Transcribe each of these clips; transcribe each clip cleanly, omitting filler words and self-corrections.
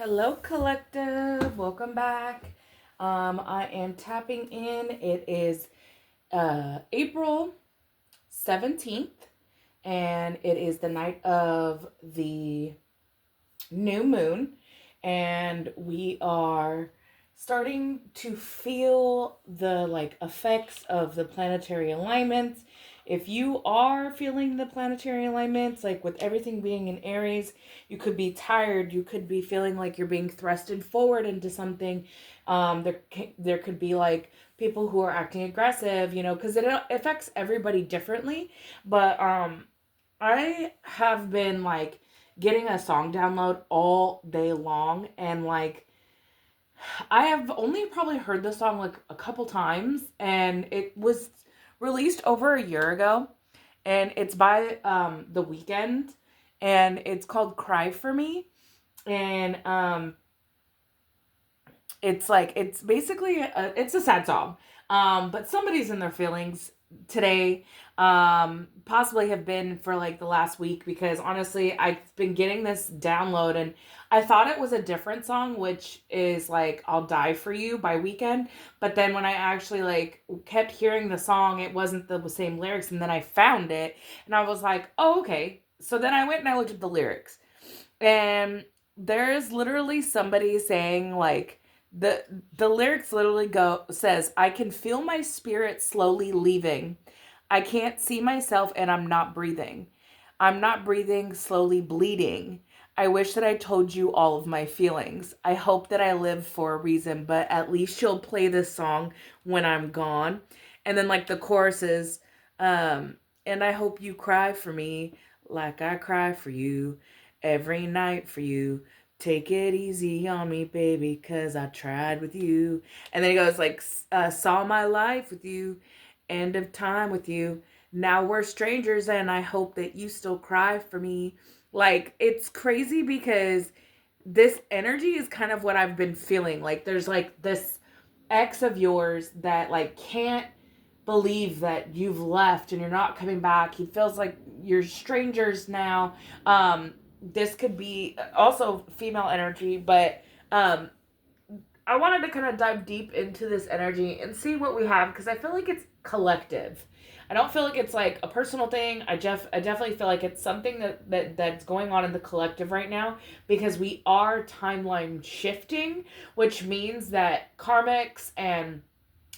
Hello, collective. Welcome back. I am tapping in. It is April 17th, and it is the night of the new moon, and we are starting to feel the effects of the planetary alignments. If you are feeling the planetary alignments, like with everything being in Aries, you could be tired, you could be feeling like you're being thrusted forward into something. There could be like people who are acting aggressive, because it affects everybody differently. But I have been like getting a song download all day long, and like I have only probably heard the song like a couple times, and it was released over a year ago, and it's by The Weekend, and it's called Cry for Me. And it's basically it's a sad song, but somebody's in their feelings today, possibly have been for like the last week, because honestly I've been getting this download, and I thought it was a different song, which is like I'll Die For You by Weekend. But then when I actually like kept hearing the song, it wasn't the same lyrics, and then I found it and I was like, oh, okay. So then I went and I looked at the lyrics, and there's literally somebody saying like the lyrics literally go says, I can feel my spirit slowly leaving. I can't see myself and I'm not breathing. I'm not breathing, slowly bleeding. I wish that I told you all of my feelings. I hope that I live for a reason, but at least you'll play this song when I'm gone. And then like the chorus is, and I hope you cry for me like I cry for you every night for you. Take it easy on me, baby, cause I tried with you. And then he goes like, saw my life with you, end of time with you. Now we're strangers, and I hope that you still cry for me. Like, it's crazy because this energy is kind of what I've been feeling. Like, there's like this ex of yours that like can't believe that you've left and you're not coming back. He feels like you're strangers now. This could be also female energy, but I wanted to kind of dive deep into this energy and see what we have, because I feel like it's collective. I don't feel like it's like a personal thing. I definitely feel like it's something that's going on in the collective right now, because we are timeline shifting, which means that karmics and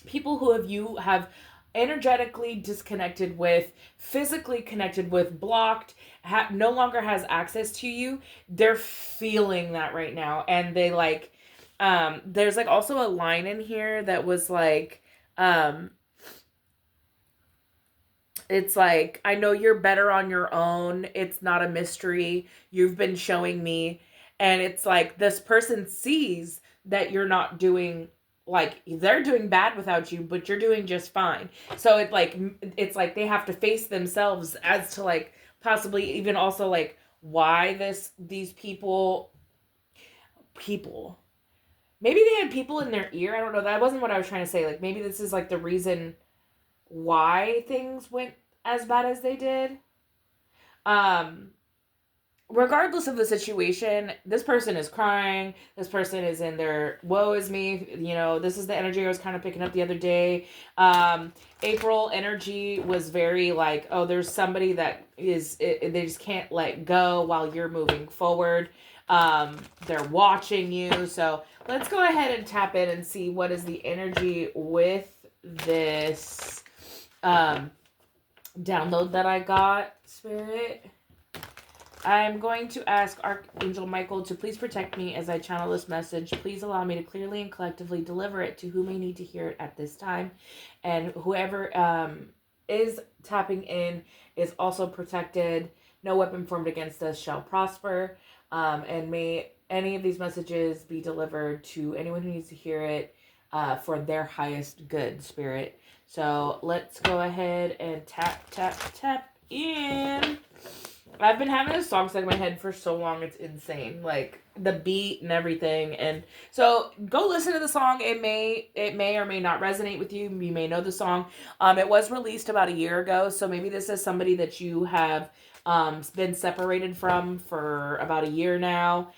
people who have energetically disconnected with, physically connected with, blocked, no longer has access to you. They're feeling that right now, and they like there's like also a line in here that was like it's like, I know you're better on your own. It's not a mystery. You've been showing me. And it's like this person sees that you're not doing, like they're doing bad without you, but you're doing just fine. So it's like they have to face themselves as to like possibly even also like why these people maybe they had people in their ear. I don't know. That wasn't what I was trying to say. Like maybe this is like the reason why things went as bad as they did. Um, Regardless of the situation, this person is crying. This person is in their woe is me. This is the energy I was kind of picking up the other day. April energy was very like, oh, there's somebody that they just can't let go while you're moving forward. They're watching you. So let's go ahead and tap in and see what is the energy with this download that I got, Spirit. I'm going to ask Archangel Michael to please protect me as I channel this message. Please allow me to clearly and collectively deliver it to who may need to hear it at this time. And whoever is tapping in is also protected. No weapon formed against us shall prosper. And may any of these messages be delivered to anyone who needs to hear it for their highest good, Spirit. So let's go ahead and tap, tap, tap in. I've been having this song stuck in my head for so long, it's insane. Like the beat and everything. And so go listen to the song. It may or may not resonate with you. You may know the song. It was released about a year ago, so maybe this is somebody that you have been separated from for about a year now.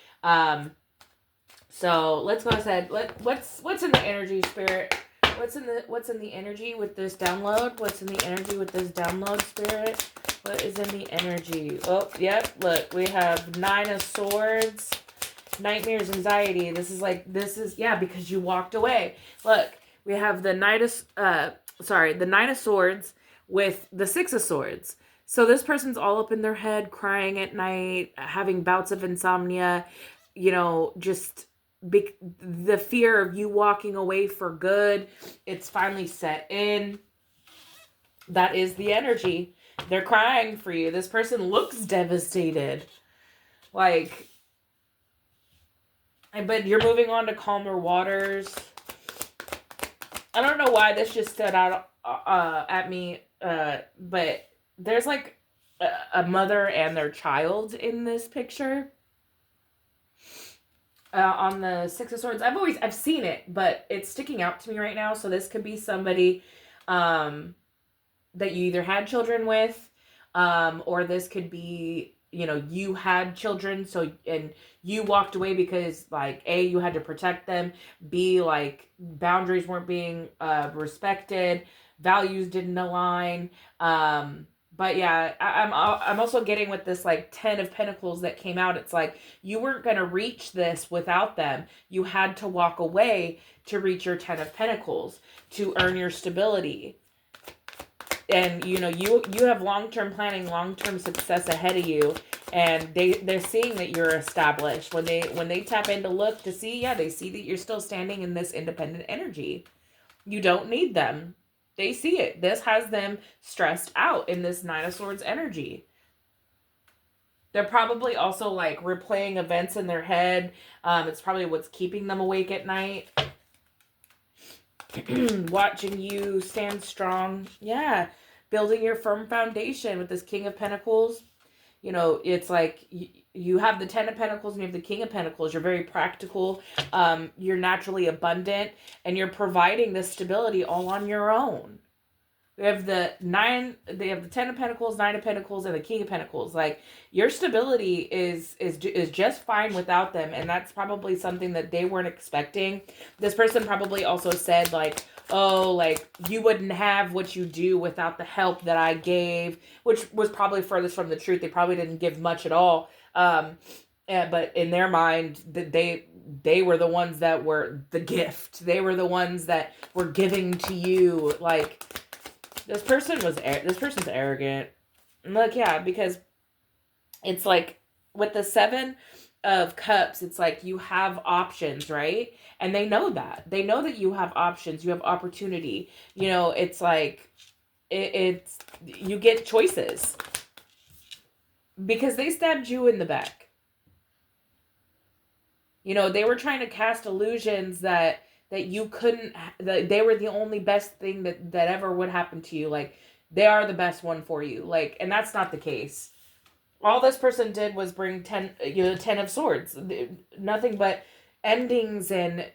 So let's go ahead. What's in the energy, spirit? What's in the energy with this download? What's in the energy with this download, spirit? What is in the energy? Oh, yep. Look, we have 9 of Swords, nightmares, anxiety. This is yeah, because you walked away. Look, we have the the 9 of Swords with the 6 of Swords. So this person's all up in their head, crying at night, having bouts of insomnia, just the fear of you walking away for good. It's finally set in. That is the energy. They're crying for you. This person looks devastated. Like, but you're moving on to calmer waters. I don't know why this just stood out at me, but there's like a mother and their child in this picture. On the 6 of Swords, I've seen it, but it's sticking out to me right now. So this could be somebody that you either had children with, or this could be, you had children, and you walked away because, like, A, you had to protect them, B, like, boundaries weren't being respected, values didn't align. But yeah, I'm also getting with this, like, 10 of Pentacles that came out. It's like you weren't going to reach this without them. You had to walk away to reach your 10 of Pentacles, to earn your stability. And you have long-term planning, long-term success ahead of you, and they're seeing that you're established. When they tap in to look to see, yeah, they see that you're still standing in this independent energy. You don't need them. They see it. This has them stressed out in this 9 of Swords energy. They're probably also, like, replaying events in their head. It's probably what's keeping them awake at night. Watching you stand strong. Yeah. Building your firm foundation with this King of Pentacles. It's like you have the 10 of Pentacles and you have the King of Pentacles. You're very practical. You're naturally abundant, and you're providing this stability all on your own. They have the 10 of Pentacles, 9 of Pentacles, and the King of Pentacles. Like, your stability is just fine without them, and that's probably something that they weren't expecting. This person probably also said, like, oh, like, you wouldn't have what you do without the help that I gave, which was probably furthest from the truth. They probably didn't give much at all. But in their mind, they were the ones that were the gift. They were the ones that were giving to you, like. This person's arrogant. Look, yeah, because it's like with the 7 of Cups, it's like you have options, right? And they know that. They know that you have options. You have opportunity. It's like it's you get choices because they stabbed you in the back. They were trying to cast illusions that you couldn't, that they were the only best thing that ever would happen to you. Like, they are the best one for you. Like, and that's not the case. All this person did was bring 10 of Swords. Nothing but endings and,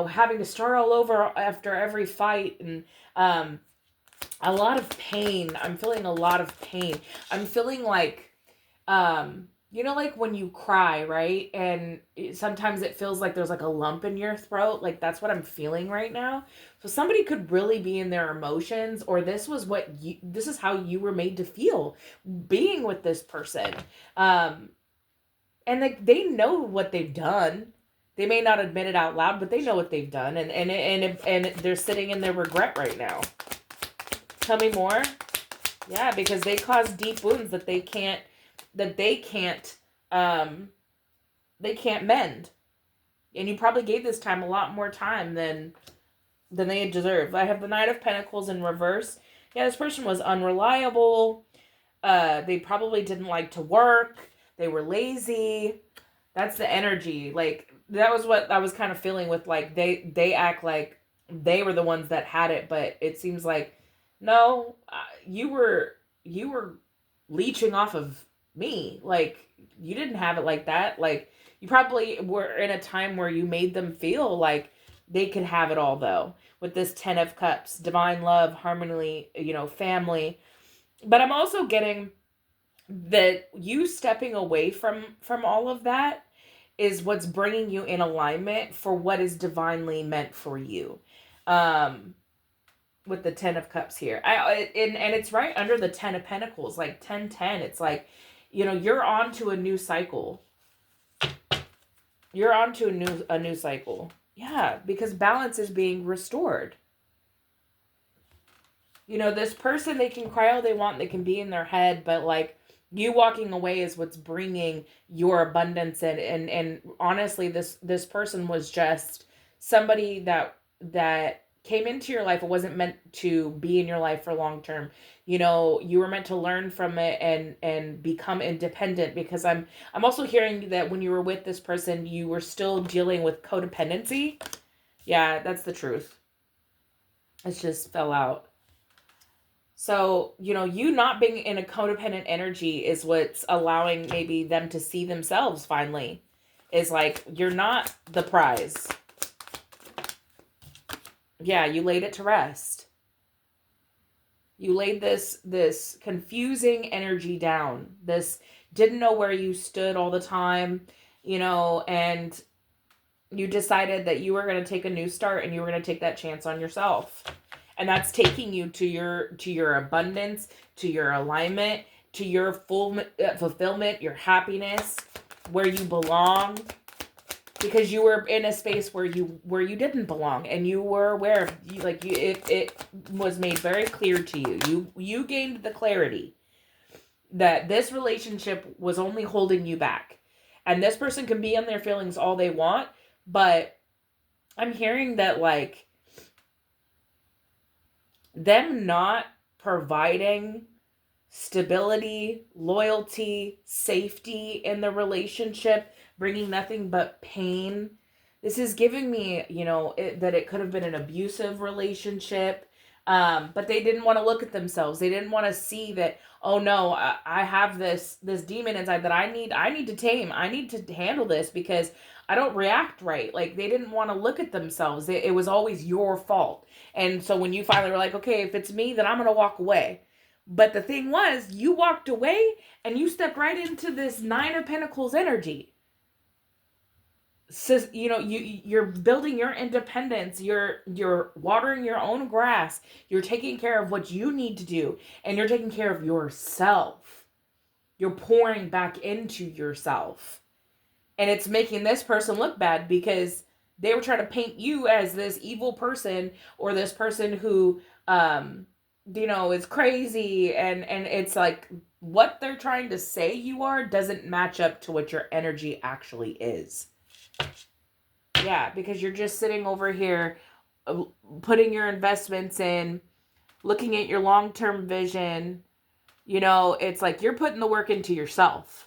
having to start all over after every fight, and a lot of pain. I'm feeling a lot of pain. I'm feeling like, like when you cry, right? And sometimes it feels like there's like a lump in your throat. Like, that's what I'm feeling right now. So somebody could really be in their emotions, or this is how you were made to feel being with this person. And they know what they've done. They may not admit it out loud, but they know what they've done. And they're sitting in their regret right now. Tell me more. Yeah, because they caused deep wounds that they can't mend. And you probably gave this time a lot more time than they deserve. I have the Knight of Pentacles in reverse. Yeah, this person was unreliable. They probably didn't like to work. They were lazy. That's the energy. Like, that was what I was kind of feeling with, like, they act like they were the ones that had it, but it seems like, no, you were leeching off of me. Like, you didn't have it like that. Like, you probably were in a time where you made them feel like they could have it all, though, with this 10 of Cups, divine love, harmony, family. But I'm also getting that you stepping away from all of that is what's bringing you in alignment for what is divinely meant for you. Um, with the 10 of cups here. And it's right under the 10 of pentacles, like 10-10. It's like, you're on to a new cycle. You're on to a new cycle. Yeah, because balance is being restored. This person, they can cry all they want, they can be in their head, but like, you walking away is what's bringing your abundance in. And honestly, this person was just somebody that came into your life. It wasn't meant to be in your life for long term. You were meant to learn from it and become independent, because I'm also hearing that when you were with this person, you were still dealing with codependency. Yeah, that's the truth. It just fell out. So, you not being in a codependent energy is what's allowing maybe them to see themselves finally. Is like, you're not the prize. Yeah, you laid it to rest. You laid this confusing energy down. This didn't know where you stood all the time, and you decided that you were going to take a new start, and you were going to take that chance on yourself. And that's taking you to your abundance, to your alignment, to your full fulfillment, your happiness, where you belong. Because you were in a space where you didn't belong, and you were aware of it was made very clear to you. You gained the clarity that this relationship was only holding you back. And this person can be on their feelings all they want, but I'm hearing that like, them not providing stability, loyalty, safety in the relationship, bringing nothing but pain. This is giving me, that it could have been an abusive relationship, but they didn't want to look at themselves. They didn't want to see that, oh no, I have this demon inside that I need to tame. I need to handle this because I don't react right. Like, they didn't want to look at themselves. It was always your fault. And so when you finally were like, okay, if it's me, then I'm going to walk away. But the thing was, you walked away and you stepped right into this 9 of Pentacles energy. So, you're building your independence. You're watering your own grass. You're taking care of what you need to do. And you're taking care of yourself. You're pouring back into yourself. And it's making this person look bad because they were trying to paint you as this evil person, or this person who, is crazy. And it's like, what they're trying to say you are doesn't match up to what your energy actually is. Yeah, because you're just sitting over here, putting your investments in, looking at your long-term vision. It's like you're putting the work into yourself.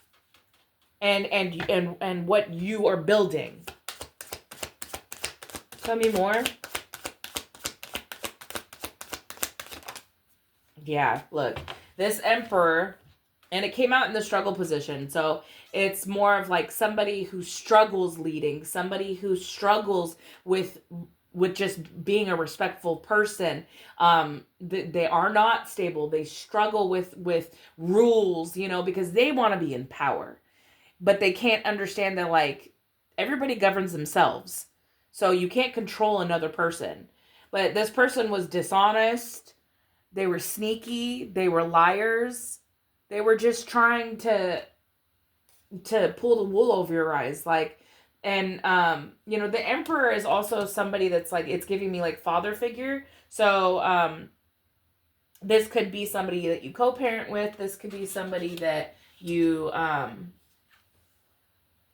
And what you are building. Tell me more. Yeah, look. This Emperor, and it came out in the struggle position. So it's more of like somebody who struggles leading, somebody who struggles with just being a respectful person. They are not stable. They struggle with rules, because they want to be in power. But they can't understand that, like, everybody governs themselves. So you can't control another person. But this person was dishonest. They were sneaky. They were liars. They were just trying to pull the wool over your eyes. Like, and, the Emperor is also somebody that's like, it's giving me like father figure. So, this could be somebody that you co-parent with. This could be somebody that you,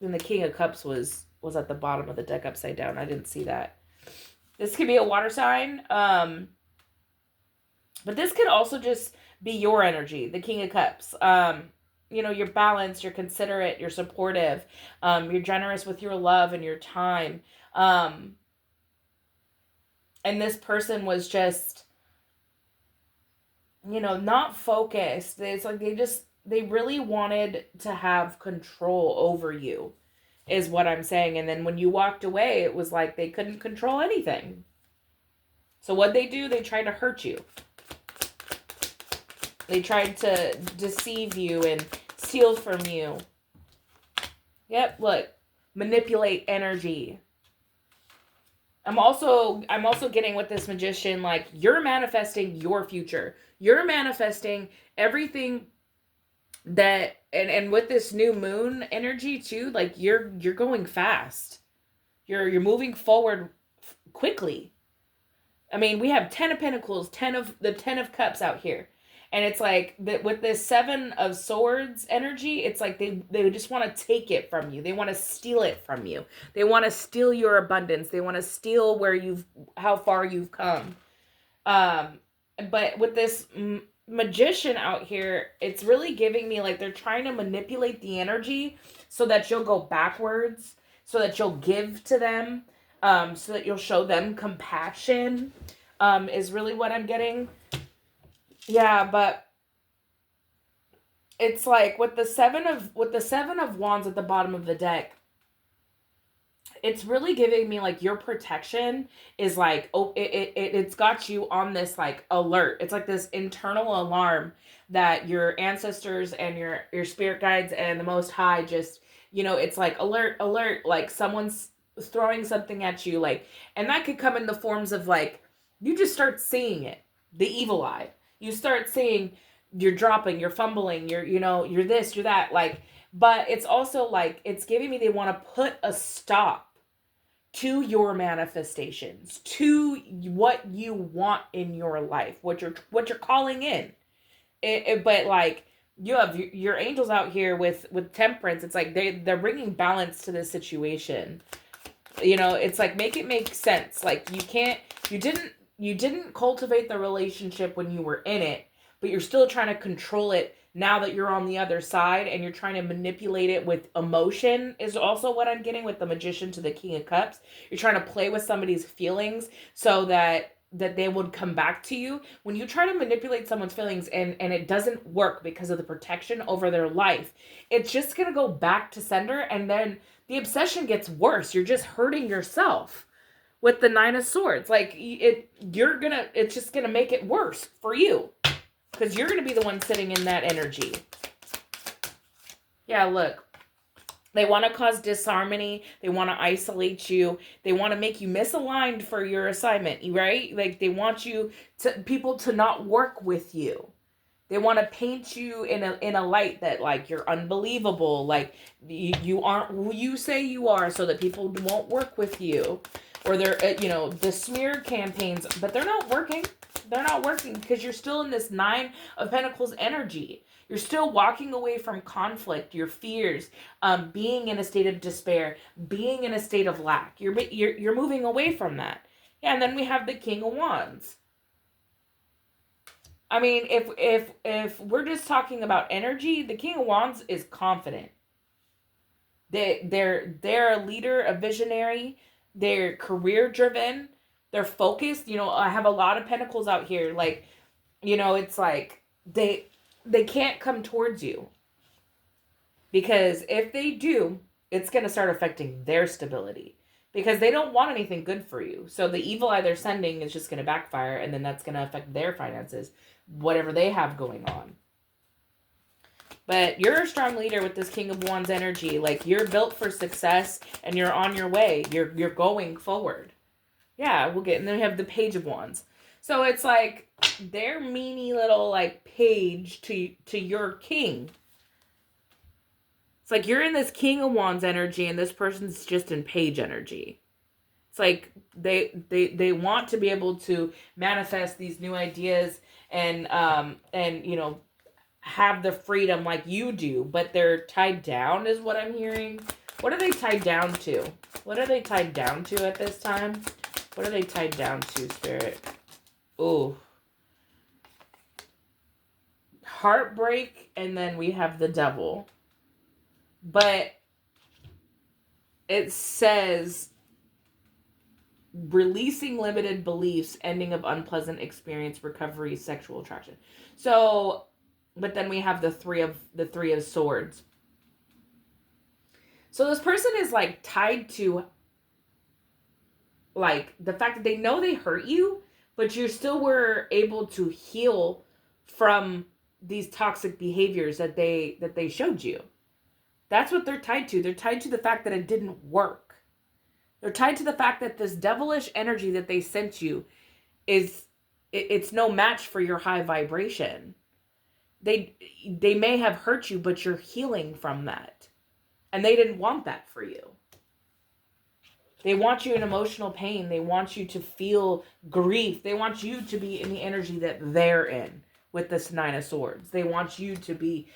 then the King of Cups was at the bottom of the deck upside down. I didn't see that. This could be a water sign. But this could also just be your energy, the King of Cups. You're balanced, you're considerate, you're supportive. You're generous with your love and your time. And this person was just, not focused. It's like they really wanted to have control over you, is what I'm saying. And then when you walked away, it was like they couldn't control anything. So what they do, they tried to hurt you. They tried to deceive you and steal from you. Yep, look. manipulate energy. I'm also getting with this magician, like, you're manifesting your future. You're manifesting everything that, and with this new moon energy too, like, you're going fast. You're moving forward quickly. I mean, we have 10 of Pentacles, 10 of Cups out here. And it's like that with this 7 of Swords energy, it's like they just want to take it from you. They want to steal it from you. They want to steal your abundance. They want to steal how far you've come. But with this magician out here, it's really giving me like they're trying to manipulate the energy so that you'll go backwards, so that you'll give to them, so that you'll show them compassion, is really what I'm getting. Yeah, but it's like with the seven of wands at the bottom of the deck, it's really giving me like your protection is like, oh, it's got you on this like alert. It's like this internal alarm that your ancestors and your spirit guides and the Most High just, it's like alert, alert, like someone's throwing something at you, like, and that could come in the forms of like, you just start seeing it, the evil eye. You start seeing you're dropping, you're fumbling, you're this, you're that, like, but it's also like, it's giving me, they want to put a stop to your manifestations, to what you want in your life, what you're calling in. But like, you have your angels out here with temperance. It's like they're bringing balance to this situation. It's like, make it make sense. Like, you didn't cultivate the relationship when you were in it, but you're still trying to control it now that you're on the other side, and you're trying to manipulate it with emotion is also what I'm getting with the Magician to the King of Cups. You're trying to play with somebody's feelings so that they would come back to you. When you try to manipulate someone's feelings and it doesn't work because of the protection over their life, it's just going to go back to sender, and then the obsession gets worse. You're just hurting yourself with the 9 of Swords. Like, it's just going to make it worse for you. Because you're going to be the one sitting in that energy. Yeah, look. They want to cause disharmony. They want to isolate you. They want to make you misaligned for your assignment, right? Like, they want people to not work with you. They want to paint you in a light that, like, you're unbelievable. Like, you aren't who you say you are, so that people won't work with you. Or they're, the smear campaigns, but they're not working. They're not working because you're still in this 9 of Pentacles energy. You're still walking away from conflict, your fears, being in a state of despair, being in a state of lack. You're moving away from that. Yeah, and then we have the King of Wands. I mean, if we're just talking about energy, the King of Wands is confident. They're a leader, a visionary. They're career driven. They're focused. I have a lot of pentacles out here. Like, it's like they can't come towards you. Because if they do, it's going to start affecting their stability. Because they don't want anything good for you. So the evil eye they're sending is just going to backfire. And then that's going to affect their finances. Whatever they have going on. But you're a strong leader with this King of Wands energy. Like, you're built for success. And you're on your way. You're going forward. Yeah, and then we have the Page of Wands. So it's like their meany little like page to your king. It's like you're in this King of Wands energy and this person's just in Page energy. It's like they want to be able to manifest these new ideas and have the freedom like you do, but they're tied down is what I'm hearing. What are they tied down to? What are they tied down to at this time? What are they tied down to, Spirit? Ooh. Heartbreak, and then we have the Devil. But it says releasing limited beliefs, ending of unpleasant experience, recovery, sexual attraction. So, but then we have the three of Swords. So this person is like tied to like the fact that they know they hurt you, but you still were able to heal from these toxic behaviors that they showed you. That's what they're tied to. They're tied to the fact that it didn't work. They're tied to the fact that this devilish energy that they sent you is it's no match for your high vibration. They may have hurt you, but you're healing from that. And they didn't want that for you. They want you in emotional pain. They want you to feel grief. They want you to be in the energy that they're in with this Nine of Swords. They want you to be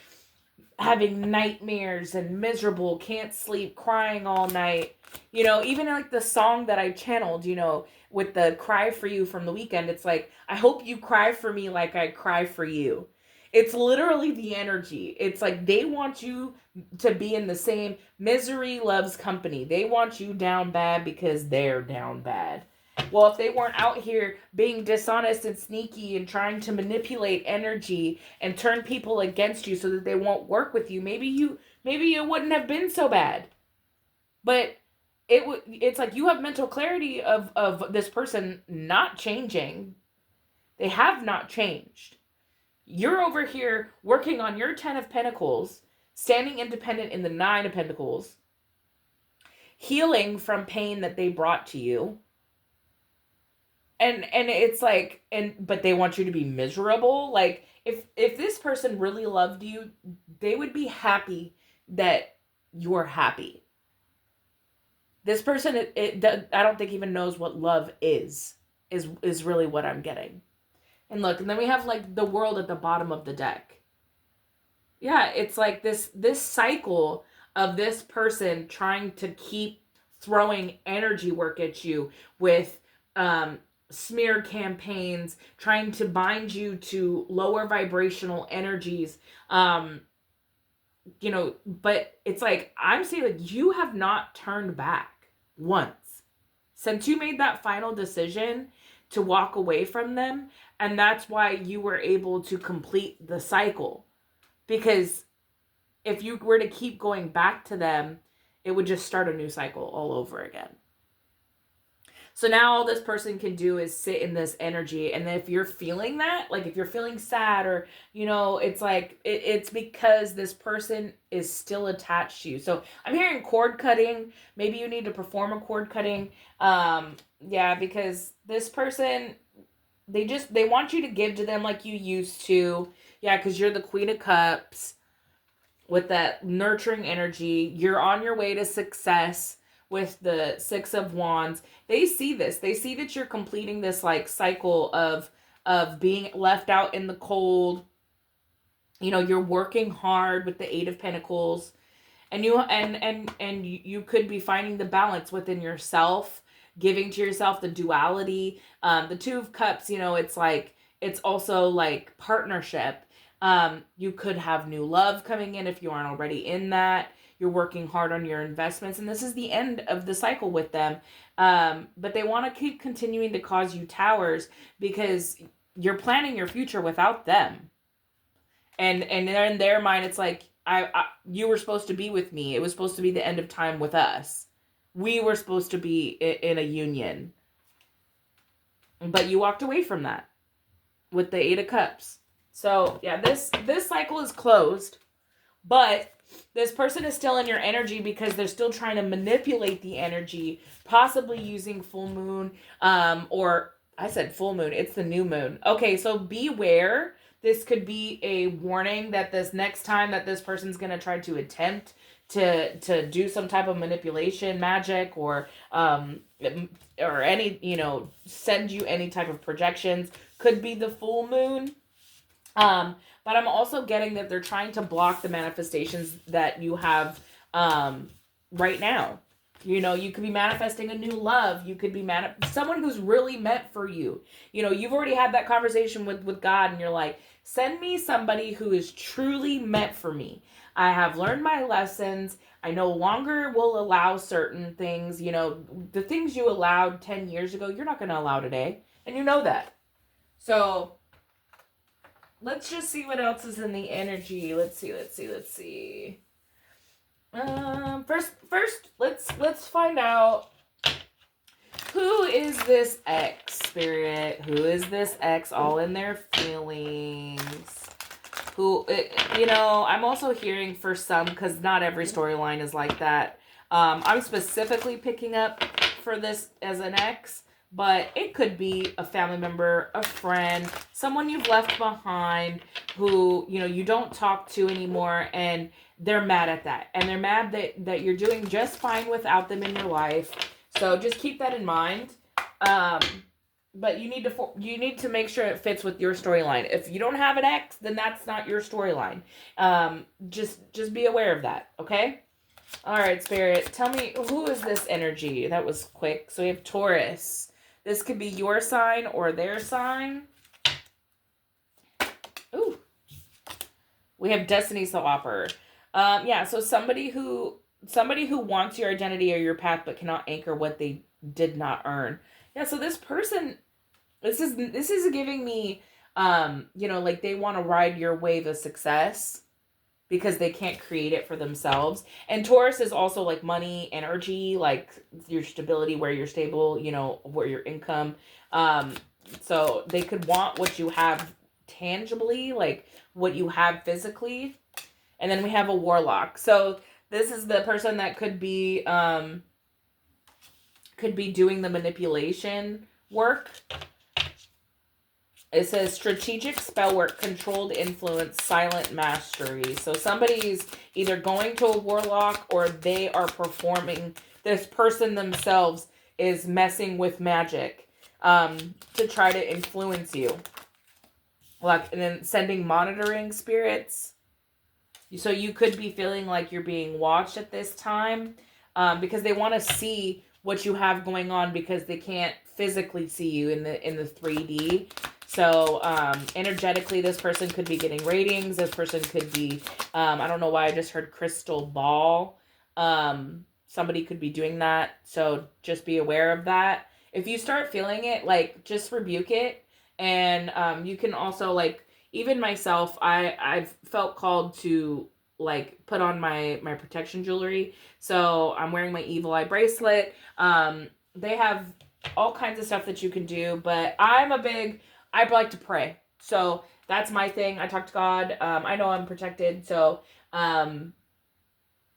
having nightmares and miserable, can't sleep, crying all night. You know, even like the song that I channeled, you know, with the Cry For You from the weekend, it's like, I hope you cry for me like I cry for you. It's literally the energy. It's like they want you to be in the same misery loves company. They want you down bad because they're down bad. Well, if they weren't out here being dishonest and sneaky and trying to manipulate energy and turn people against you so that they won't work with you, maybe it wouldn't have been so bad. But it's like you have mental clarity of this person not changing. They have not changed. You're over here working on your 10 of Pentacles, standing independent in the 9 of Pentacles, healing from pain that they brought to you. And it's like, but they want you to be miserable. Like, if this person really loved you, they would be happy that you're happy. This person, I don't think even knows what love is really what I'm getting. And look, and then we have like the World at the bottom of the deck. Yeah, it's like this cycle of this person trying to keep throwing energy work at you with smear campaigns, trying to bind you to lower vibrational energies. You know, but it's like, I'm saying, like, you have not turned back once since you made that final decision to walk away from them. And that's why you were able to complete the cycle. Because if you were to keep going back to them, it would just start a new cycle all over again. So now all this person can do is sit in this energy. And then if you're feeling that, like if you're feeling sad or, you know, it's like, it's because this person is still attached to you. So I'm hearing cord cutting. Maybe you need to perform a cord cutting. Yeah, because this person, they want you to give to them like you used to. Yeah, because you're the Queen of Cups with that nurturing energy. You're on your way to success with the Six of Wands. They see this. They see that you're completing this like cycle of being left out in the cold. You know, you're working hard with the Eight of Pentacles. And you could be finding the balance within yourself, giving to yourself the duality. The Two of Cups, you know, it's like, it's also like partnership. You could have new love coming in if you aren't already in that. You're working hard on your investments, and this is the end of the cycle with them. But they want to keep continuing to cause you towers because you're planning your future without them. And in their mind, it's like, you were supposed to be with me. It was supposed to be the end of time with us. We were supposed to be in a union. But you walked away from that with the Eight of Cups. So, yeah, this cycle is closed. But this person is still in your energy because they're still trying to manipulate the energy, possibly using full moon, or I said full moon, it's the new moon. Okay, so beware. This could be a warning that this next time that this person's going to try to attempt to do some type of manipulation, magic, or any, you know, send you any type of projections, could be the full moon. But I'm also getting that they're trying to block the manifestations that you have right now. You know, you could be manifesting a new love. You could be someone who's really meant for you. You know, you've already had that conversation with God, and you're like, send me somebody who is truly meant for me. I have learned my lessons. I no longer will allow certain things. You know, the things you allowed 10 years ago, you're not going to allow today. And you know that. So let's just see what else is in the energy. Let's see. First, let's find out, who is this ex, Spirit? Who is this ex all in their feelings? who, I'm also hearing for some, because not every storyline is like that. I'm specifically picking up for this as an ex, but it could be a family member, a friend, someone you've left behind who, you don't talk to anymore, and they're mad at that. And they're mad that you're doing just fine without them in your life. So just keep that in mind. But you need to make sure it fits with your storyline. If you don't have an ex, then that's not your storyline. Just be aware of that, okay? All right, Spirit, tell me, who is this energy? That was quick. So we have Taurus. This could be your sign or their sign. Ooh. We have Destiny Swapper. Yeah, so somebody who wants your identity or your path but cannot anchor what they did not earn. Yeah, so this person, this is giving me, like they want to ride your wave of success because they can't create it for themselves. And Taurus is also like money, energy, like your stability, where you're stable, where your income. So they could want what you have tangibly, like what you have physically. And then we have a Warlock. So this is the person that could be doing the manipulation work. It says strategic spell work, controlled influence, silent mastery. So somebody's either going to a warlock or they are performing. This person themselves is messing with magic to try to influence you. Like, and then sending monitoring spirits. So you could be feeling like you're being watched at this time because they want to see what you have going on because they can't physically see you in the 3D. So energetically, this person could be getting ratings. This person could be, I don't know why I just heard crystal ball. Somebody could be doing that. So just be aware of that. If you start feeling it, like just rebuke it. And you can also, like, even myself, I've felt called to like put on my protection jewelry. So I'm wearing my evil eye bracelet. They have all kinds of stuff that you can do, but I like to pray. So that's my thing. I talk to God. I know I'm protected. So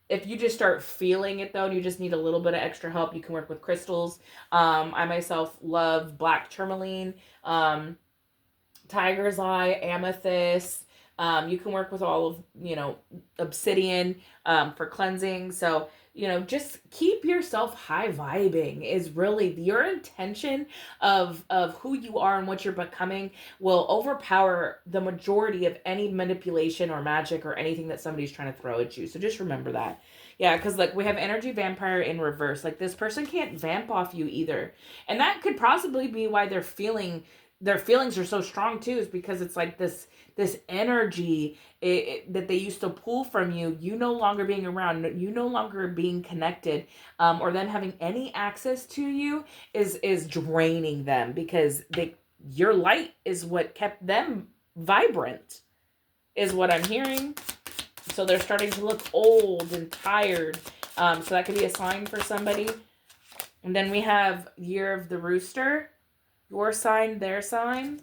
if you just start feeling it though, and you just need a little bit of extra help, you can work with crystals. I myself love black tourmaline, tiger's eye, amethyst. You can work with all of, obsidian for cleansing. So, just keep yourself high vibing is really your intention of who you are and what you're becoming will overpower the majority of any manipulation or magic or anything that somebody's trying to throw at you. So just remember that. Yeah, because like we have energy vampire in reverse. Like this person can't vamp off you either. And that could possibly be why their feelings are so strong too, is because it's like this energy that they used to pull from you, no longer being around, you no longer being connected, or them having any access to you is draining them because your light is what kept them vibrant, is what I'm hearing. So they're starting to look old and tired. So that could be a sign for somebody. And then we have Year of the Rooster. Your sign, their sign.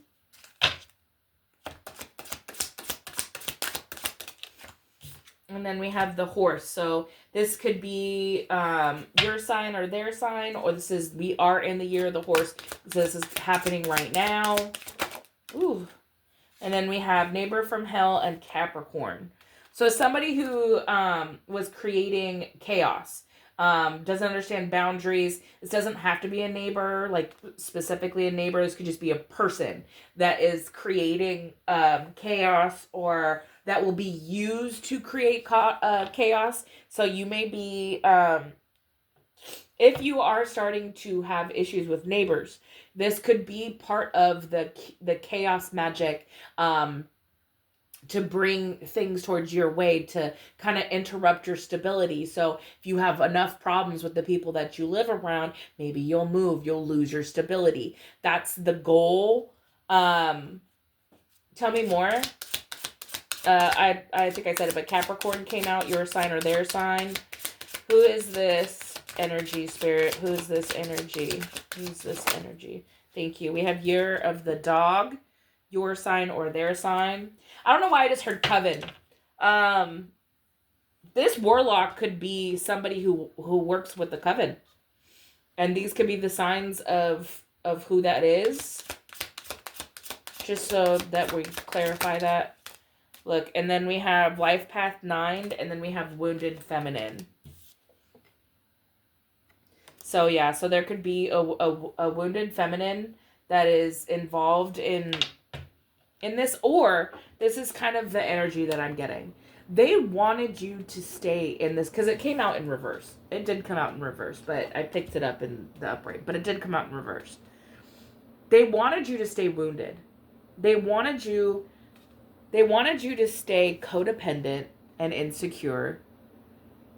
And then we have the Horse. So this could be your sign or their sign, or we are in the Year of the Horse. So this is happening right now. Ooh. And then we have Neighbor from Hell and Capricorn. So somebody who was creating chaos. Doesn't understand boundaries. This doesn't have to be a neighbor, like specifically a neighbor. This could just be a person that is creating chaos, or that will be used to create chaos. So you may be, if you are starting to have issues with neighbors, this could be part of the chaos magic, to bring things towards your way, to kind of interrupt your stability. So if you have enough problems with the people that you live around, maybe you'll lose your stability. That's the goal. Tell me more. I think I said it, but Capricorn came out, your sign or their sign. Who is this energy, Spirit? Who is this energy? Who's this energy? Thank you. We have Year of the Dog. your sign or their sign. I don't know why I just heard coven. Um, this warlock could be somebody who works with the coven, and these could be the signs of who that is. Just so that we clarify that. Look, and then we have life path 9, and then we have wounded feminine. So yeah, so there could be a wounded feminine that is involved in this, or this is kind of the energy that I'm getting. They wanted you to stay in this because it came out in reverse. It did come out in reverse, but I picked it up in the upright, but it did come out in reverse. They wanted you to stay wounded. They wanted you to stay codependent and insecure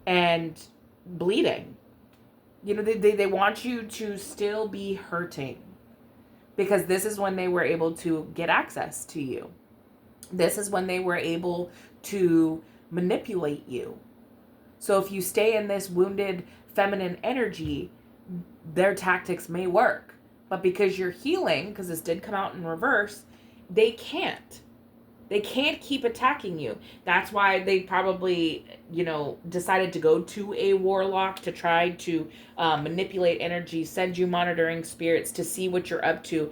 and bleeding. You know, they want you to still be hurting, because this is when they were able to get access to you. This is when they were able to manipulate you. So if you stay in this wounded feminine energy, their tactics may work. But because you're healing, because this did come out in reverse, they can't. They can't keep attacking you. That's why they probably, decided to go to a warlock to try to manipulate energy, send you monitoring spirits to see what you're up to.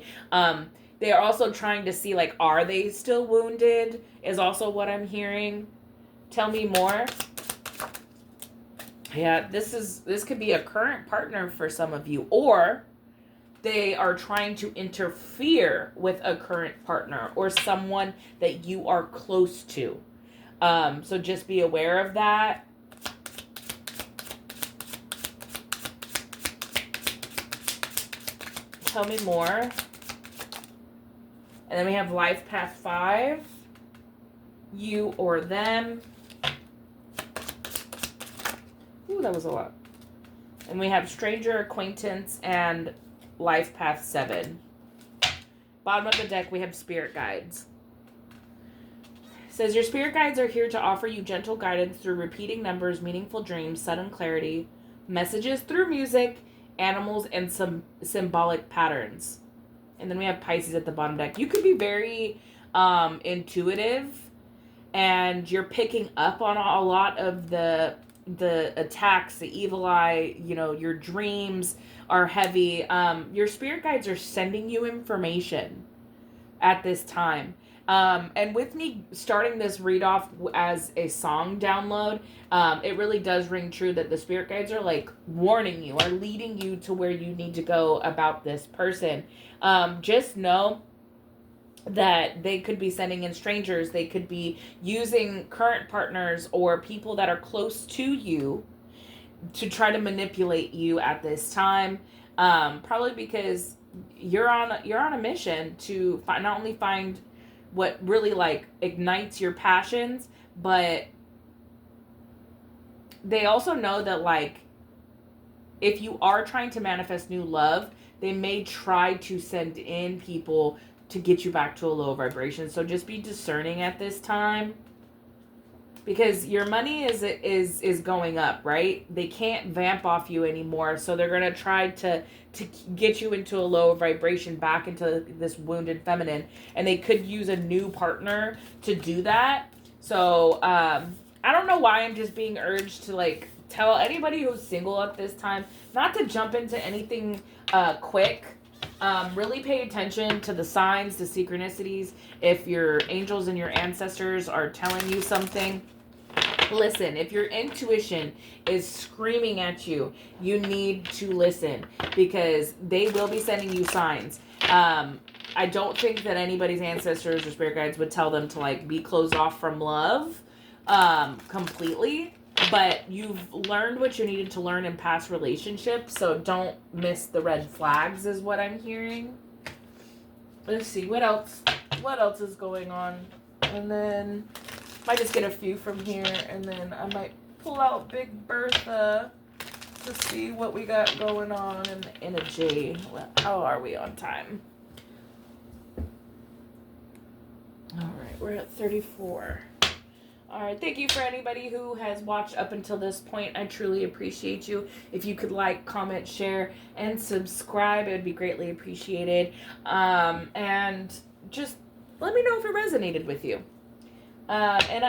They are also trying to see, like, are they still wounded? Is also what I'm hearing. Tell me more. Yeah, this could be a current partner for some of you, or they are trying to interfere with a current partner or someone that you are close to. So just be aware of that. Tell me more. And then we have life path 5. You or them. Ooh, that was a lot. And we have stranger, acquaintance, and life path 7. Bottom of the deck, we have spirit guides. It says your spirit guides are here to offer you gentle guidance through repeating numbers, meaningful dreams, sudden clarity, messages through music, animals, and some symbolic patterns. And then we have Pisces at the bottom deck. You could be very intuitive, and you're picking up on a lot of the attacks, the evil eye. Your dreams are heavy. Your spirit guides are sending you information at this time. And with me starting this read off as a song download, it really does ring true that the spirit guides are like warning you, are leading you to where you need to go about this person. Just know that they could be sending in strangers. They could be using current partners or people that are close to you to try to manipulate you at this time. Probably because you're on a mission to not only find what really like ignites your passions, but they also know that, like, if you are trying to manifest new love, they may try to send in people to get you back to a low vibration. So just be discerning at this time, because your money is going up, right? They can't vamp off you anymore, so they're going to try to get you into a low vibration, back into this wounded feminine, and they could use a new partner to do that. So I don't know why I'm just being urged to, like, tell anybody who's single at this time not to jump into anything quick. Really pay attention to the signs, the synchronicities. If your angels and your ancestors are telling you something, listen. If your intuition is screaming at you, you need to listen, because they will be sending you signs. I don't think that anybody's ancestors or spirit guides would tell them to, like, be closed off from love completely. But you've learned what you needed to learn in past relationships, so don't miss the red flags is what I'm hearing. Let's see, what else is going on? And then might just get a few from here, and then I might pull out Big Bertha to see what we got going on in a J. How are we on time? All right, we're at 34. All right, thank you for anybody who has watched up until this point. I truly appreciate you. If you could like, comment, share, and subscribe, it would be greatly appreciated. And just Let me know if it resonated with you. And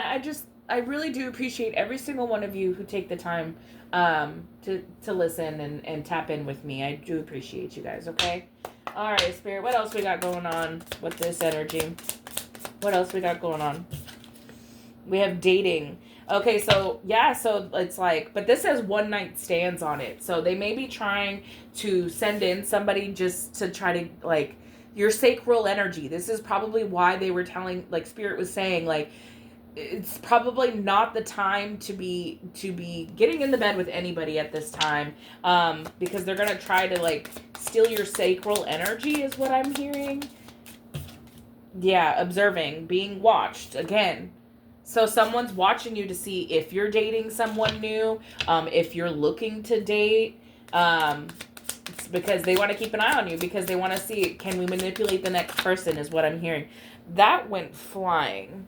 I really do appreciate every single one of you who take the time to listen and tap in with me. I do appreciate you guys, okay? All right, Spirit, what else we got going on with this energy? What else we got going on? We have dating. Okay, so, yeah, so it's like, but this says one night stands on it. So they may be trying to send in somebody just to try to, like, your sacral energy. This is probably why they were telling, like, Spirit was saying, like, it's probably not the time to be getting in the bed with anybody at this time, because they're gonna try to, like, steal your sacral energy is what I'm hearing. Yeah, observing, being watched again. So someone's watching you to see if you're dating someone new, if you're looking to date, it's because they want to keep an eye on you, because they want to see, can we manipulate the next person, is what I'm hearing. That went flying.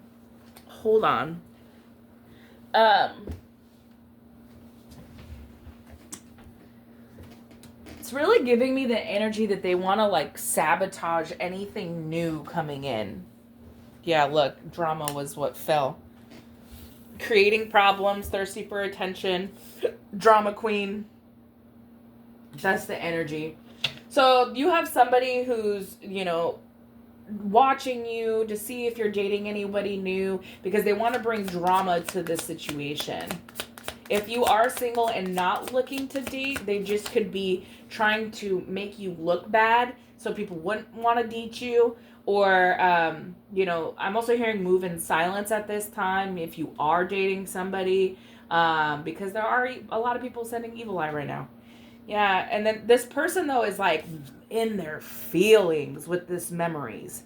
Hold on. It's really giving me the energy that they want to, like, sabotage anything new coming in. Yeah, look, drama was what fell. Creating problems, thirsty for attention, drama queen. That's the energy. So you have somebody who's, you know, watching you to see if you're dating anybody new, because they want to bring drama to the situation. If you are single and not looking to date, they just could be trying to make you look bad so people wouldn't want to date you. Or, you know, I'm also hearing move in silence at this time if you are dating somebody, because there are a lot of people sending evil eye right now. Yeah, and then this person, though, is, like, in their feelings with this memories.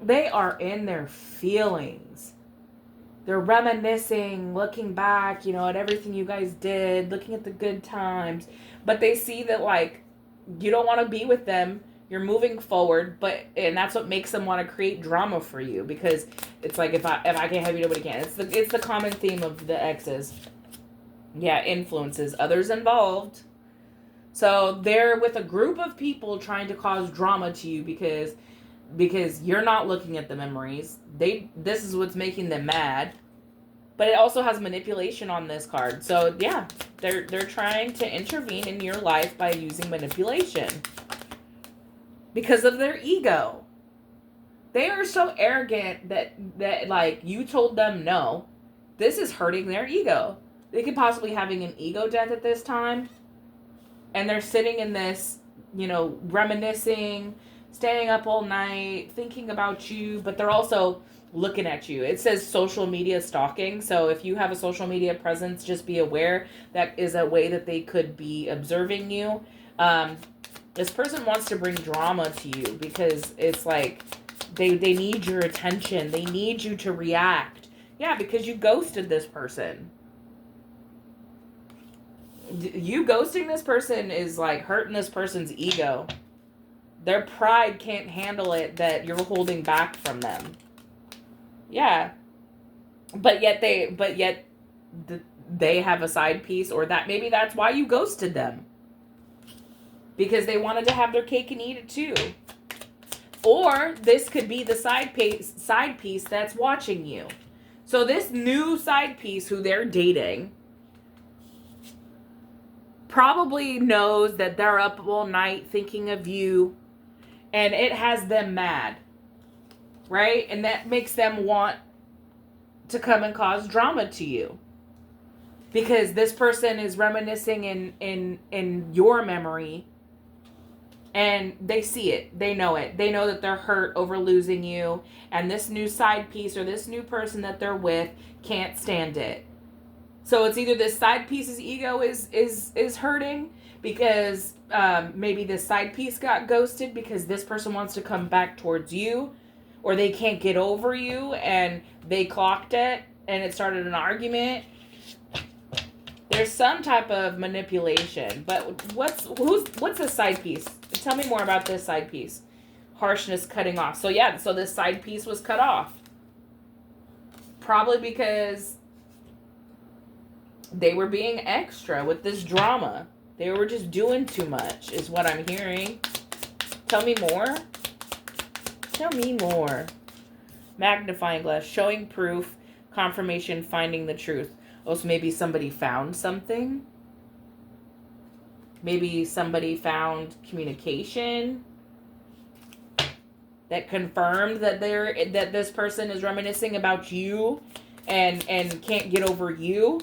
They are in their feelings. They're reminiscing, looking back, you know, at everything you guys did, looking at the good times. But they see that, like, you don't want to be with them. You're moving forward, and that's what makes them want to create drama for you, because it's like, if I can't have you, nobody can. It's the common theme of the exes. Yeah, influences, others involved. So they're with a group of people trying to cause drama to you because you're not looking at the memories. This is what's making them mad. But it also has manipulation on this card. So yeah, they're trying to intervene in your life by using manipulation. Because of their ego. They are so arrogant that like, you told them no. This is hurting their ego. They could possibly having an ego death at this time. And they're sitting in this, you know, reminiscing, staying up all night, thinking about you, but they're also looking at you. It says social media stalking. So if you have a social media presence, just be aware that is a way that they could be observing you. This person wants to bring drama to you because it's like they need your attention. They need you to react. Yeah, because you ghosted this person. You ghosting this person is like hurting this person's ego. Their pride can't handle it that you're holding back from them. Yeah. But yet they have a side piece, or that maybe that's why you ghosted them. Because they wanted to have their cake and eat it too. Or this could be the side piece that's watching you. So this new side piece who they're dating probably knows that they're up all night thinking of you, and it has them mad, right? And that makes them want to come and cause drama to you, because this person is reminiscing in your memory, and they see it, they know that they're hurt over losing you, and this new side piece or this new person that they're with can't stand it. So it's either this side piece's ego is hurting because maybe this side piece got ghosted because this person wants to come back towards you, or they can't get over you and they clocked it and it started an argument. There's some type of manipulation, but what's the side piece? Tell me more about this side piece. Harshness, cutting off. So yeah, so this side piece was cut off. Probably because they were being extra with this drama. They were just doing too much, is what I'm hearing. Tell me more. Tell me more. Magnifying glass, showing proof, confirmation, finding the truth. Also, maybe somebody found something. Maybe somebody found communication that confirmed that this person is reminiscing about you and can't get over you.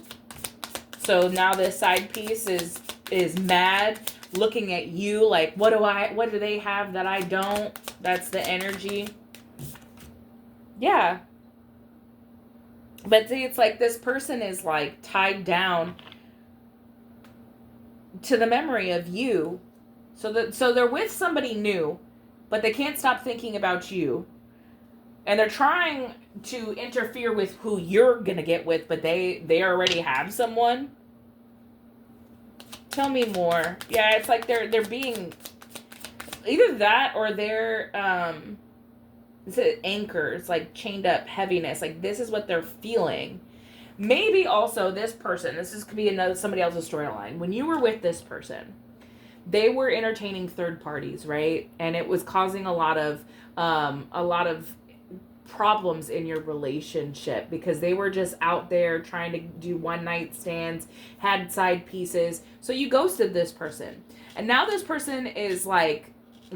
So now this side piece is mad, looking at you like, what do they have that I don't? That's the energy. Yeah. But see, it's like this person is like tied down to the memory of you. So they're with somebody new, but they can't stop thinking about you. And they're trying to interfere with who you're going to get with, but they already have someone. Tell me more. Yeah, it's like they're being either that or they're it's anchors, like chained up, heaviness. Like this is what they're feeling. Maybe also this person, could be somebody else's storyline. When you were with this person, they were entertaining third parties, right? And it was causing a lot of problems in your relationship because they were just out there trying to do one night stands, had side pieces. So you ghosted this person. And now this person is like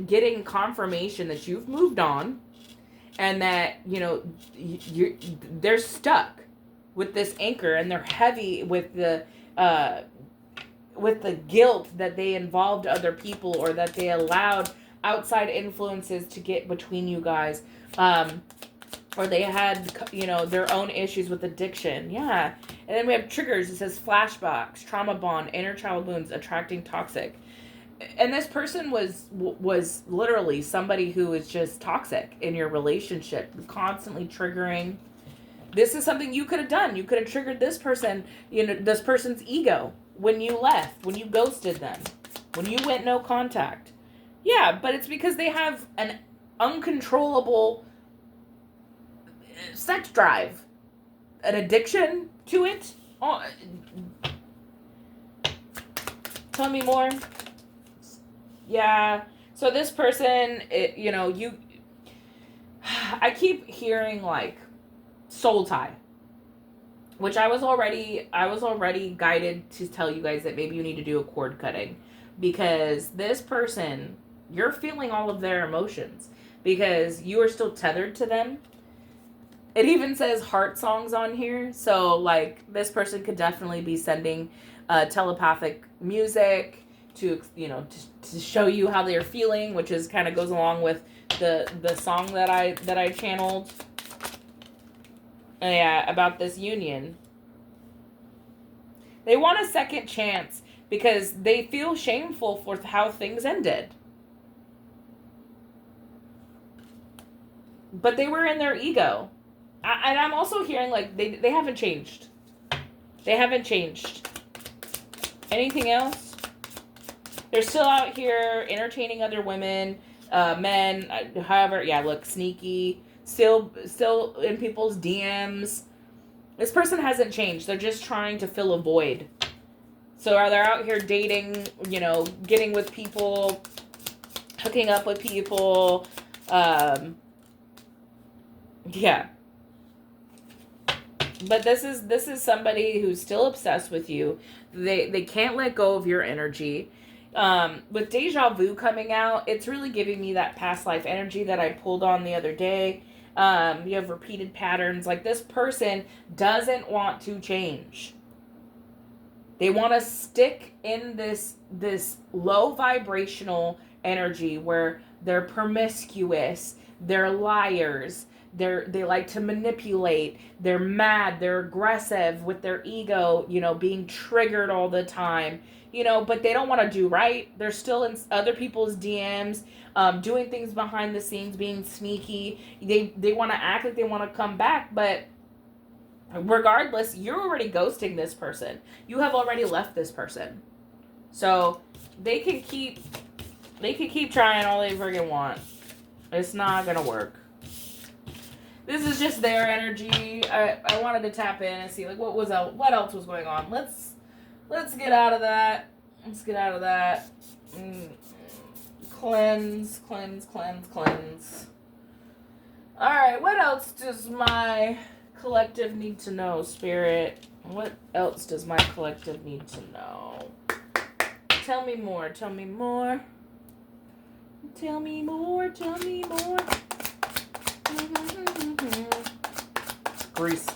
getting confirmation that you've moved on and that, they're stuck with this anchor and they're heavy with the guilt that they involved other people or that they allowed outside influences to get between you guys. Or they had, their own issues with addiction. Yeah. And then we have triggers. It says flashbacks, trauma bond, inner child wounds, attracting toxic. And this person was literally somebody who is just toxic in your relationship, constantly triggering. This is something you could have done. You could have triggered this person, this person's ego when you left, when you ghosted them, when you went no contact. Yeah, but it's because they have an uncontrollable sex drive, an addiction to it. Oh, tell me more. Yeah. So this person, I keep hearing like soul tie, which I was already guided to tell you guys that maybe you need to do a cord cutting because this person, you're feeling all of their emotions because you are still tethered to them. It even says heart songs on here. So, like, this person could definitely be sending telepathic music to show you how they're feeling, which is kind of goes along with the song that I channeled. Yeah, about this union. They want a second chance because they feel shameful for how things ended. But they were in their ego. And I'm also hearing, like, they haven't changed. They haven't changed. Anything else? They're still out here entertaining other women, men, however. Yeah, look, sneaky. Still in people's DMs. This person hasn't changed. They're just trying to fill a void. So are they out here dating, getting with people, hooking up with people. Yeah. But this is somebody who's still obsessed with you. They can't let go of your energy. With Deja Vu coming out, it's really giving me that past life energy that I pulled on the other day. You have repeated patterns. Like, this person doesn't want to change. They want to stick in this low vibrational energy where they're promiscuous, they're liars, they like to manipulate, they're mad, they're aggressive with their ego, being triggered all the time, but they don't want to do right. They're still in other people's DMs, doing things behind the scenes, being sneaky. They want to act like they want to come back, but regardless, you're already ghosting this person. You have already left this person. So they can keep trying all they friggin' want. It's not gonna work. This is just their energy. I wanted to tap in and see, like, what else was going on. Let's get out of that. Cleanse. All right, what else does my collective need to know, Spirit? What else does my collective need to know? Tell me more, tell me more. Tell me more, tell me more. Grease.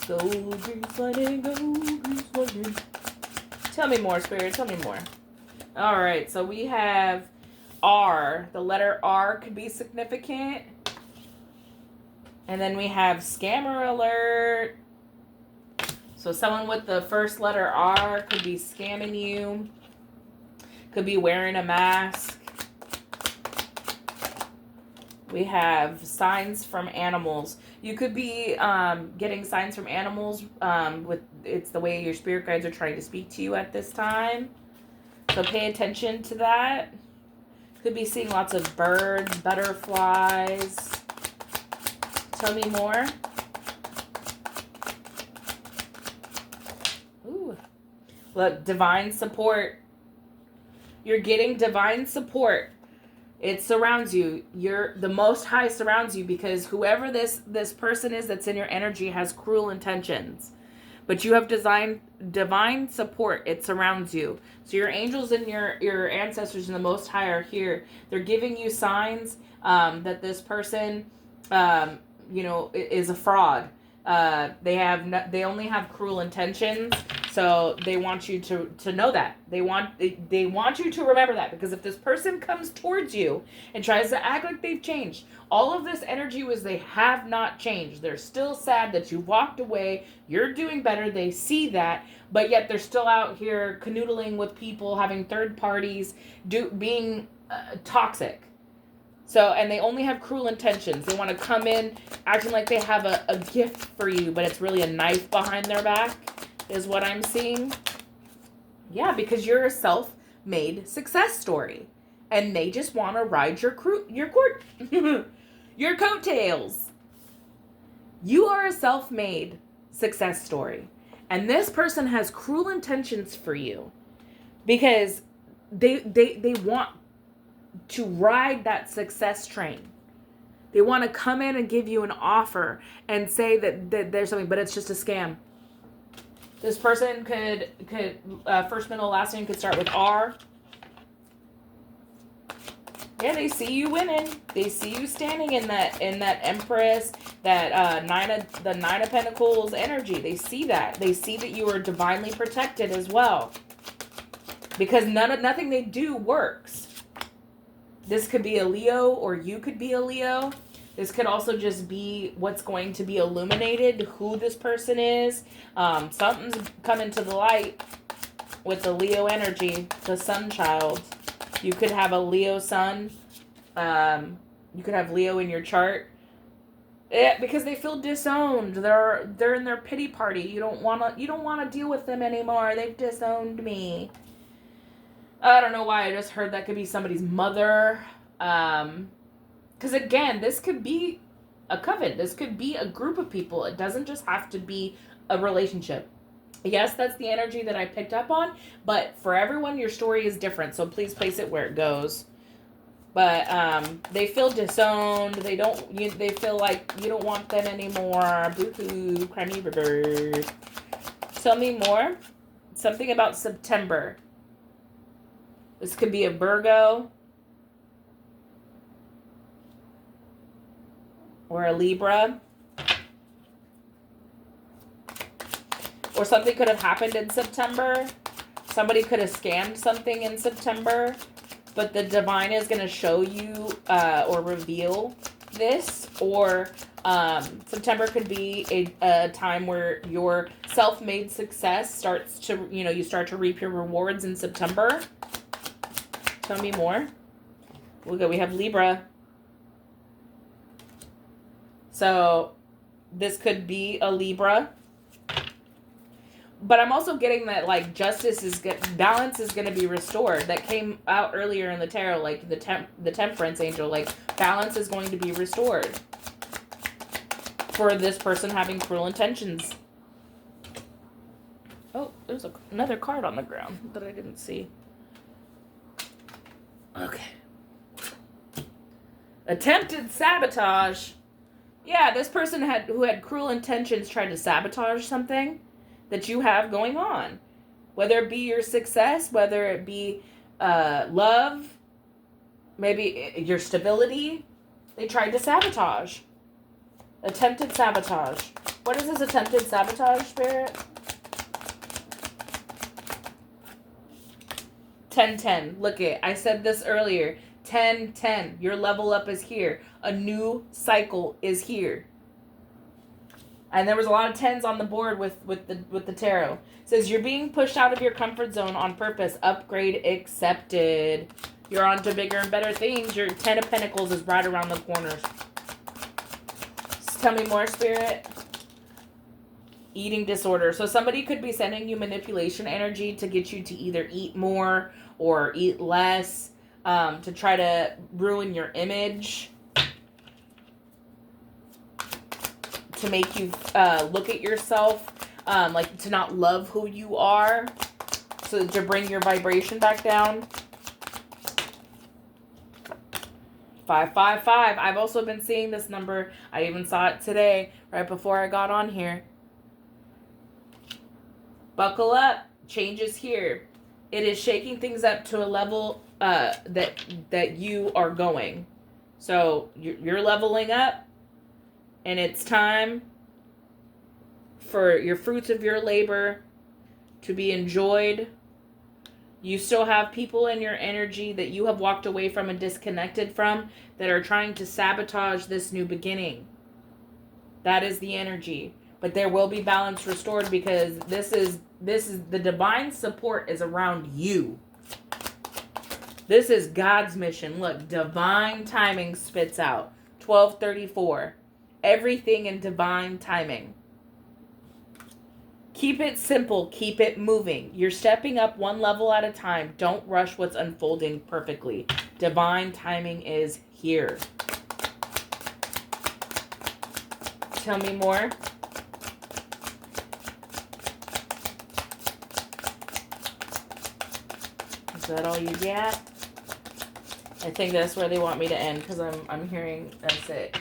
Go, grease lightning, go, grease lightning. Tell me more, Spirit, tell me more. All right, so we have R. The letter R could be significant. And then we have scammer alert. So someone with the first letter R could be scamming you. Could be wearing a mask. We have signs from animals. You could be getting signs from animals. It's the way your spirit guides are trying to speak to you at this time. So pay attention to that. Could be seeing lots of birds, butterflies. Tell me more. Ooh. Look, divine support. You're getting divine support. It surrounds you. The Most High surrounds you, because whoever this person is that's in your energy has cruel intentions. But you have divine support. It surrounds you. So your angels and your ancestors and the Most High are here. They're giving you signs that this person is a fraud. They only have cruel intentions. So they want you to know that. They want you to remember that, because if this person comes towards you and tries to act like they've changed, all of this energy was they have not changed. They're still sad that you walked away. You're doing better. They see that, but yet they're still out here canoodling with people, having third parties, being toxic. So, and they only have cruel intentions. They want to come in acting like they have a gift for you, but it's really a knife behind their back, is what I'm seeing. Yeah, because you're a self-made success story. And they just want to ride your your coattails. You are a self-made success story. And this person has cruel intentions for you, because they want to ride that success train. They want to come in and give you an offer and say that there's something, but it's just a scam. This person could first, middle, last name could start with R. Yeah, they see you winning. They see you standing in that Empress, that Nine of Pentacles energy. They see that. They see that you are divinely protected as well, because nothing they do works. This could be a Leo, or you could be a Leo. This could also just be what's going to be illuminated, who this person is. Something's coming to the light with the Leo energy, the sun child. You could have a Leo sun. You could have Leo in your chart. Because they feel disowned. They're in their pity party. You don't wanna deal with them anymore. They've disowned me. I don't know why I just heard that could be somebody's mother. Because again, this could be a coven. This could be a group of people. It doesn't just have to be a relationship. Yes, that's the energy that I picked up on, but for everyone, your story is different. So please place it where it goes. But they feel disowned. They feel like you don't want them anymore. Boo-hoo, crimey river. Tell me more. Something about September. This could be a Virgo or a Libra. Or something could have happened in September. Somebody could have scammed something in September. But the divine is going to show you or reveal this. Or September could be a time where your self-made success starts to, you start to reap your rewards in September. Tell me more. Look, we have Libra. So this could be a Libra. But I'm also getting that, like, balance is going to be restored. That came out earlier in the tarot, like the temperance angel. Like, balance is going to be restored for this person having cruel intentions. Oh, there's another card on the ground that I didn't see. Okay. Attempted sabotage. Yeah, this person who had cruel intentions tried to sabotage something that you have going on. Whether it be your success, whether it be love, maybe your stability, they tried to sabotage. Attempted sabotage. What is this attempted sabotage, Spirit? 10-10. Look it. I said this earlier. 10-10. Your level up is here. A new cycle is here. And there was a lot of 10s on the board with the tarot. It says you're being pushed out of your comfort zone on purpose. Upgrade accepted. You're on to bigger and better things. Your 10 of Pentacles is right around the corners. Tell me more, Spirit. Eating disorder. So somebody could be sending you manipulation energy to get you to either eat more or eat less, to try to ruin your image, to make you look at yourself, like to not love who you are, so to bring your vibration back down. 555. I've also been seeing this number. I even saw it today, right before I got on here. Buckle up. Change is here. It is shaking things up to a level that you are going. So you're leveling up, and it's time for your fruits of your labor to be enjoyed. You still have people in your energy that you have walked away from and disconnected from that are trying to sabotage this new beginning. That is the energy. But there will be balance restored, because this is the divine support is around you. This is God's mission. Look, divine timing spits out 1234. Everything in divine timing. Keep it simple. Keep it moving. You're stepping up one level at a time. Don't rush what's unfolding perfectly. Divine timing is here. Tell me more. Is that all you get? I think that's where they want me to end, because I'm hearing that's it.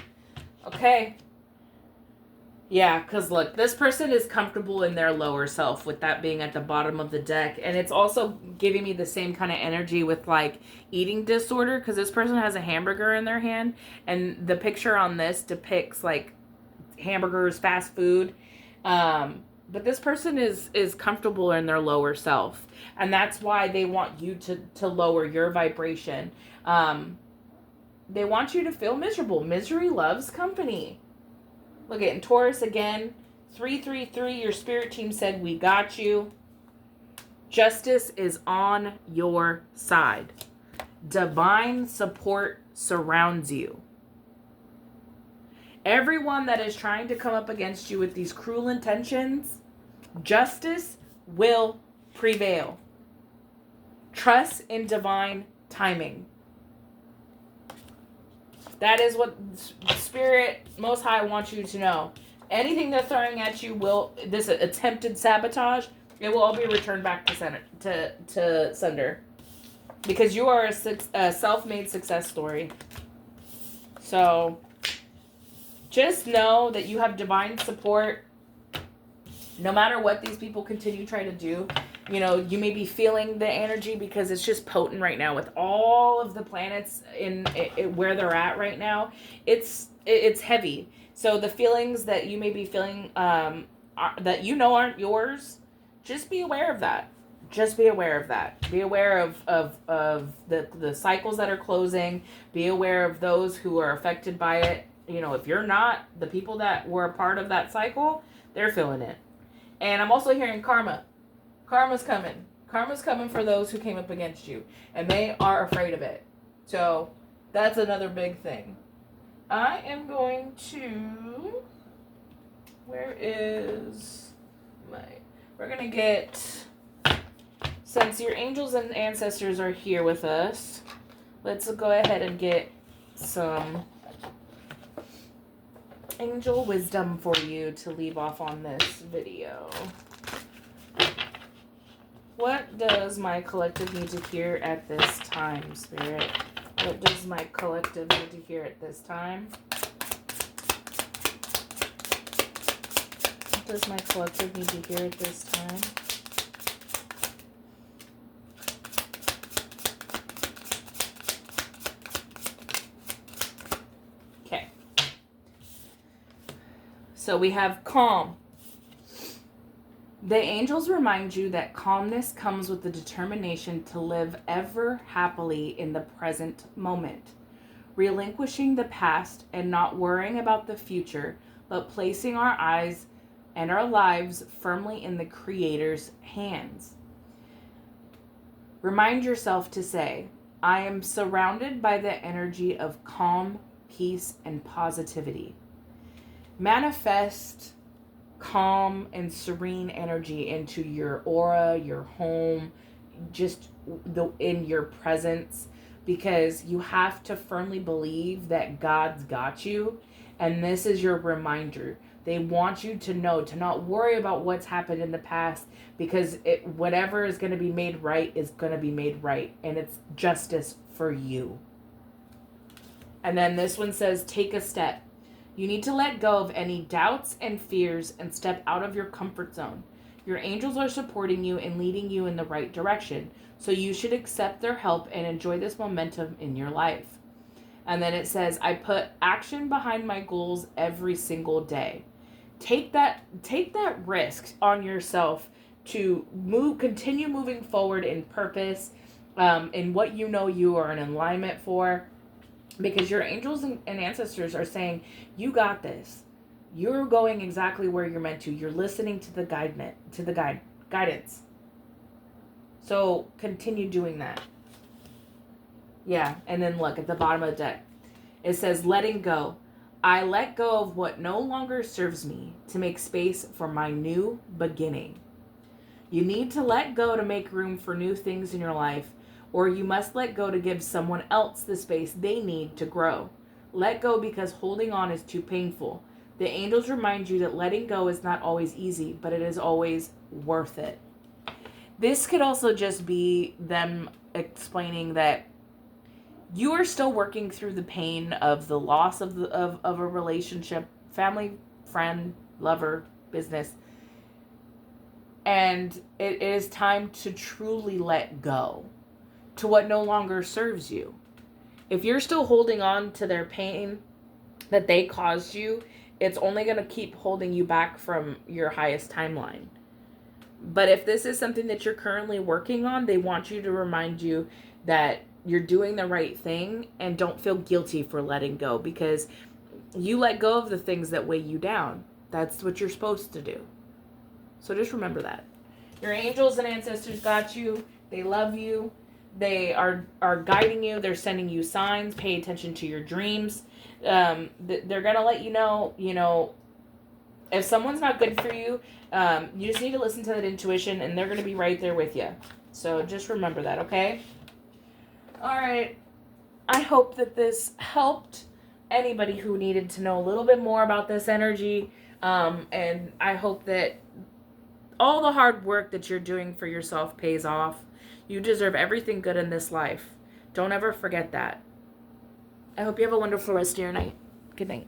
Okay. Yeah, because look, this person is comfortable in their lower self, with that being at the bottom of the deck. And it's also giving me the same kind of energy with like eating disorder, because this person has a hamburger in their hand, and the picture on this depicts like hamburgers, fast food. But this person is comfortable in their lower self. And that's why they want you to lower your vibration. They want you to feel miserable. Misery loves company. Look at in Taurus again. 333, your spirit team said, we got you. Justice is on your side. Divine support surrounds you. Everyone that is trying to come up against you with these cruel intentions, justice will prevail. Trust in divine timing. That is what Spirit Most High wants you to know. Anything they're throwing at you this attempted sabotage, it will all be returned back to sender. Because you are a self-made success story. So just know that you have divine support. No matter what these people continue trying to do, you know, you may be feeling the energy because it's just potent right now with all of the planets in where they're at right now. It's heavy. So the feelings that you may be feeling that you know aren't yours, just be aware of that. Just be aware of that. Be aware of the cycles that are closing. Be aware of those who are affected by it. You know, if you're not, the people that were a part of that cycle, they're feeling it. And I'm also hearing karma. Karma's coming. Karma's coming for those who came up against you. And they are afraid of it. So that's another big thing. I am going to... Where is my... We're going to get... Since your angels and ancestors are here with us, let's go ahead and get some angel wisdom for you to leave off on this video. What does my collective need to hear at this time, Spirit? What does my collective need to hear at this time? does my collective need to hear at this time? Okay. So we have calm. The angels remind you that calmness comes with the determination to live ever happily in the present moment, relinquishing the past and not worrying about the future, but placing our eyes and our lives firmly in the Creator's hands. Remind yourself to say, I am surrounded by the energy of calm, peace, and positivity. Manifest calm and serene energy into your aura, your home, just in your presence, because you have to firmly believe that God's got you, and this is your reminder. They want you to know, to not worry about what's happened in the past, because whatever is going to be made right is going to be made right, and it's justice for you. And then this one says, take a step. You need to let go of any doubts and fears and step out of your comfort zone. Your angels are supporting you and leading you in the right direction, so you should accept their help and enjoy this momentum in your life. And then it says, I put action behind my goals every single day. Take that risk on yourself to continue moving forward in purpose, in what you know you are in alignment for. Because your angels and ancestors are saying, you got this. You're going exactly where you're meant to. You're listening to the guidance. So continue doing that. Yeah, and then look at the bottom of the deck. It says, letting go. I let go of what no longer serves me to make space for my new beginning. You need to let go to make room for new things in your life, or you must let go to give someone else the space they need to grow. Let go because holding on is too painful. The angels remind you that letting go is not always easy, but it is always worth it. This could also just be them explaining that you are still working through the pain of the loss of a relationship, family, friend, lover, business. And it is time to truly let go to what no longer serves you. If you're still holding on to their pain that they caused you, it's only going to keep holding you back from your highest timeline. But if this is something that you're currently working on, they want you to remind you that you're doing the right thing and don't feel guilty for letting go, because you let go of the things that weigh you down. That's what you're supposed to do. So just remember that. Your angels and ancestors got you. They love you. They are guiding you. They're sending you signs. Pay attention to your dreams. They're going to let you know, if someone's not good for you, you just need to listen to that intuition, and they're going to be right there with you. So just remember that, okay? All right. I hope that this helped anybody who needed to know a little bit more about this energy. And I hope that all the hard work that you're doing for yourself pays off. You deserve everything good in this life. Don't ever forget that. I hope you have a wonderful rest of your night. Good night.